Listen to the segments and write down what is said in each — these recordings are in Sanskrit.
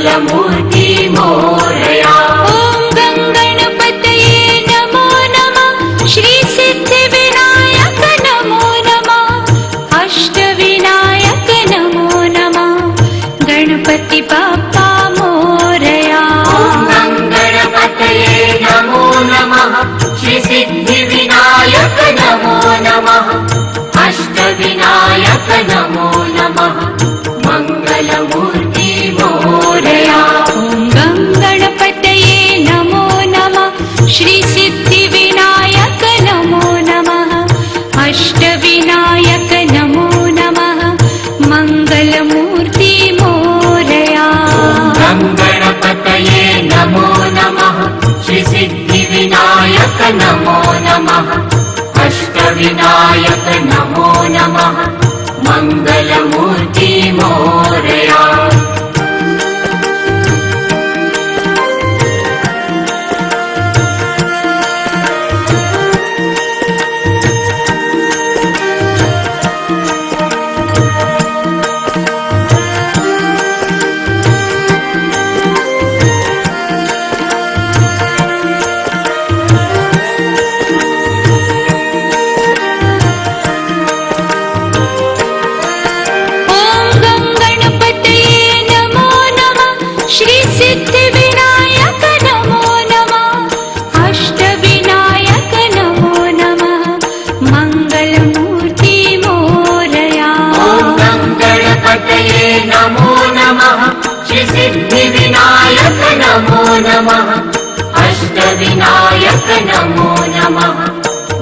मङ्गलमूर्ति मोरया। ॐ गङ्गणपतये नमो नमः। श्री सिद्धिविनायक नमो नमः। अष्टविनायक नमो नमः। गणपति बाप्पा मोरया। ॐ गङ्गणपतये नमो नमः। श्री सिद्धिविनायक नमो नमः। अष्टविनायक नमो नमः। मङ्गलमूर्ति मोरया। ॐ गङ्गणपतये नमो नमः। श्री सिद्धिविनायक नमो नमः। अष्टविनायक नमो नमः। मङ्गलमूर्ति मोरया। गङ्गणपतये नमो नमः। श्री सिद्धिविनायक नमो नमः। अष्टविनायक नमो नमः। मङ्गलमूर्ति मोरया। सिद्धिविनायक नमो नमः। अष्टविनायक नमो नमः।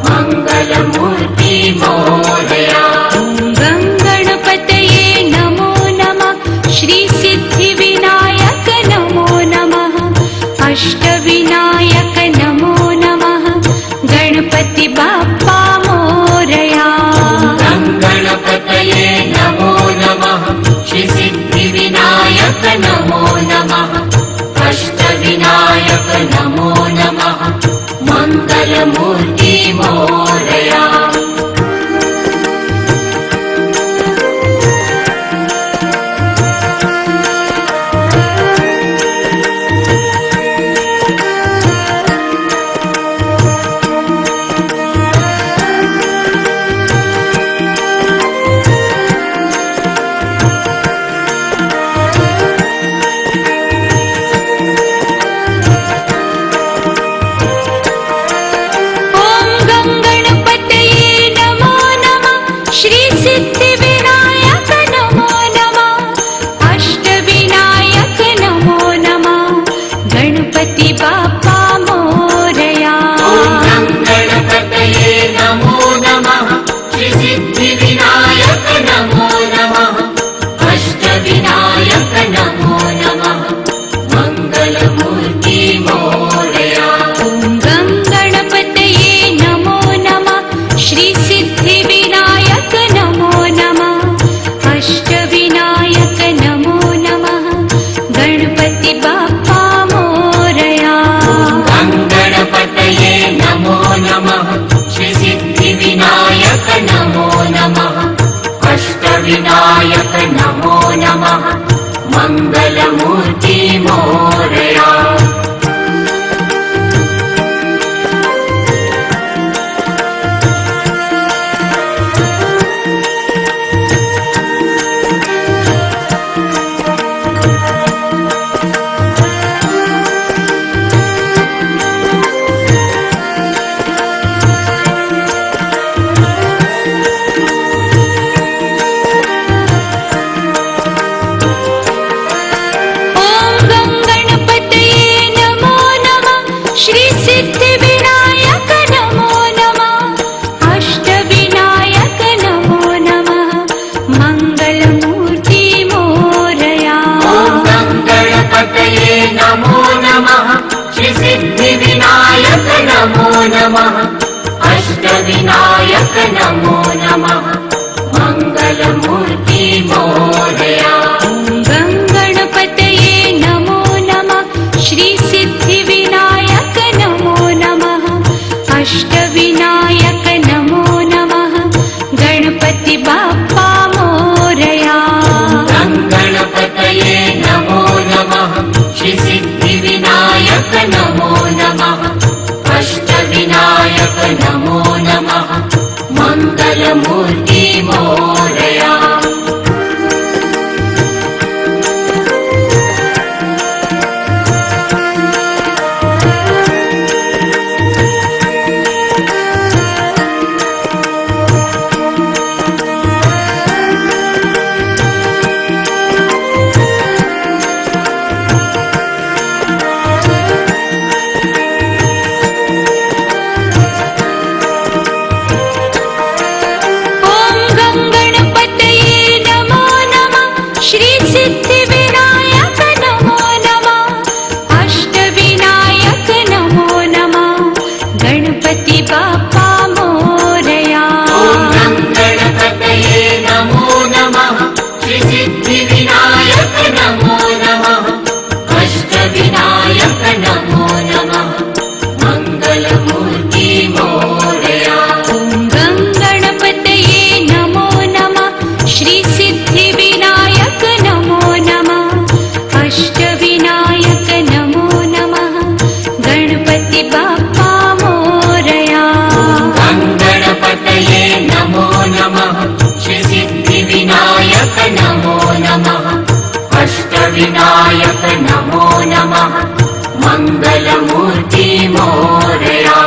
मङ्गलमूर्ति मोरया। गङ्गणपतये नमो नमः। श्री सिद्धिविनायक नमो नमः। अष्टविनायक नमो नमः। गणपति बाप्पा मोरया। गङ्गणपतये नमो नमः। श्री सिद्धिविनायक नमो नमः। अष्टविनायक नमो नमः। मङ्गलमूर्ति मोरया। बाप्पा मोरया। गणपतये नमो नमः। श्री सिद्धिविनायक नमो नमः। अष्टविनायक नमो नमः। मङ्गलमूर्ति मोरया। गङ्गणपतये नमो नमः। श्री सिद्धिविनायक नमो नमः। अष्टविनायक नमो नमः। गणपति बाप्पा गणपतये नमो नमः। श्री सिद्धिविनायक नमो नमः। अष्टविनायक नमो नमः। मङ्गलमूर्ति मोरया। सिद्धिविनायक नमो नमः। अष्टविनायक नमो नमः। मङ्गलमूर्ति मोरया। गङ्गणपतये नमो नमः। श्री सिद्धिविनायक नमो नमः। अष्टविनायक नमो नमः। गणपति बाप्पा मोरया। गणपतये नमो नमः। नमो नमः मङ्गलमूर्ति मोरया विनायक नमो नमः मङ्गलमूर्ति मोरया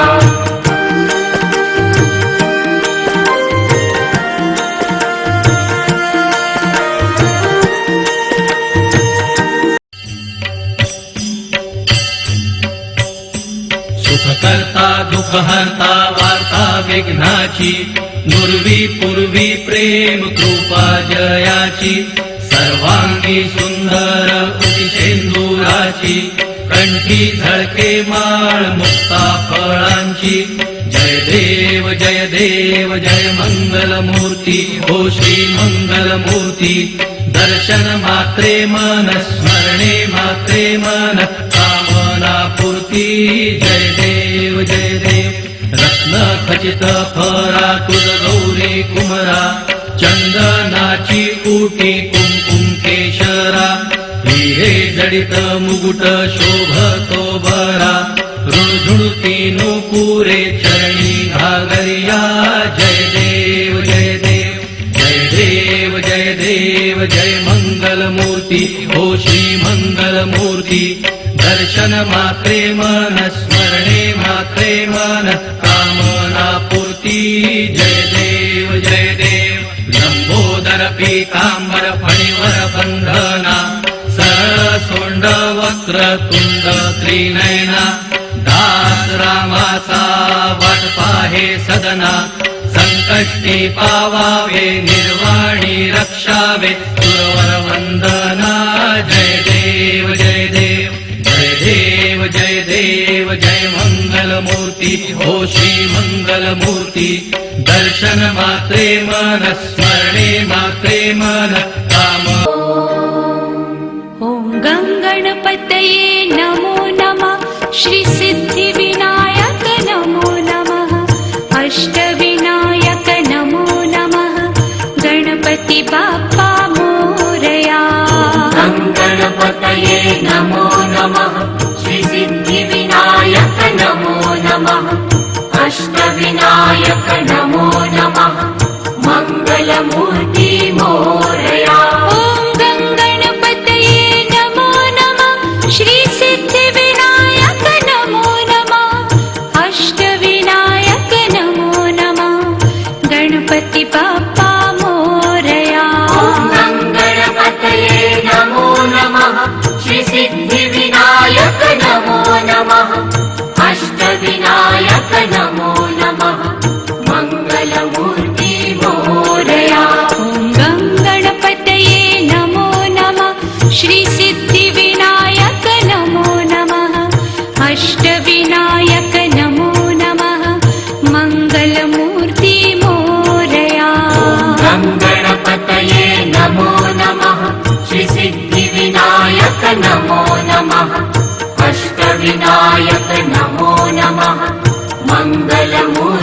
सुखकर्ता दुःखहर्ता वार्ता विघ्नाची नुर्वी पूर्वी प्रेम कृपा जयाची सर्वांगी सुंदर उतिशेंदुराची कंठी झळके माळ मुक्ता फळांची जय देव जय मंगलमूर्ती हो श्री मंगलमूर्ती दर्शन मात्रे मन स्मरणे मात्रे मन कामना पूर्ती जय देव रत्न खचित फरा तुझ गौरी कुमरा चंदनाची उटी कुंकुम केशरा हिरे जडित मुकुट शोभतो बरा ऋणझुणती नूपुरे चरणी घागरिया जय देव जय मंगलमूर्ती हो श्री मंगलमूर्ती दर्शन मात्रे मन स्मरणे मात्रे मन कामना पूर्ती जय देव लंबोदर पीतांबर फणीवर बंधना सरळ सोंड वक्र तुंड त्रिनयना दास रामाचा वाट पाहे सदना संकष्टी पावावे निर्वाणी रक्षावे सुरवर वंदना जय देव जय मंगलमूर्ती हो श्री मंगलमूर्ती दर्शन मात्रे मन स्मरणे मात्रे मन काम ॐ गंगणपतये नमो नमः श्री सिद्धिविनायक नमो नमः अष्टविनायक नमो नमः गणपति बाप्पा मोरया गणपतये नमो नमः श्री सिद्धिविनायक नमो नमः अष्टविनायक नमो नमः मङ्गलमूर्ति मोरया ॐ गंगणपतये नमो नमः श्री सिद्धिविनायक नमो नमः अष्टविनायक नमो नमः गणपति बाप्पा मोरया गणपतये नमो नमः श्री सिद्धिविनायक नमो नमः अष्टविनायक नमो नमः मङ्गलमूर्ति मोरया ॐ गंगणपतये नमो नमः श्री सिद्धिविनायक नमो नमः अष्टविनायक नमो नमः मङ्गलमूर्ति मोरया गणपतये नमो नमः श्री सिद्धिविनायक नमो नमः अष्टविनायक नमो नमः मङ्गलमूर्ति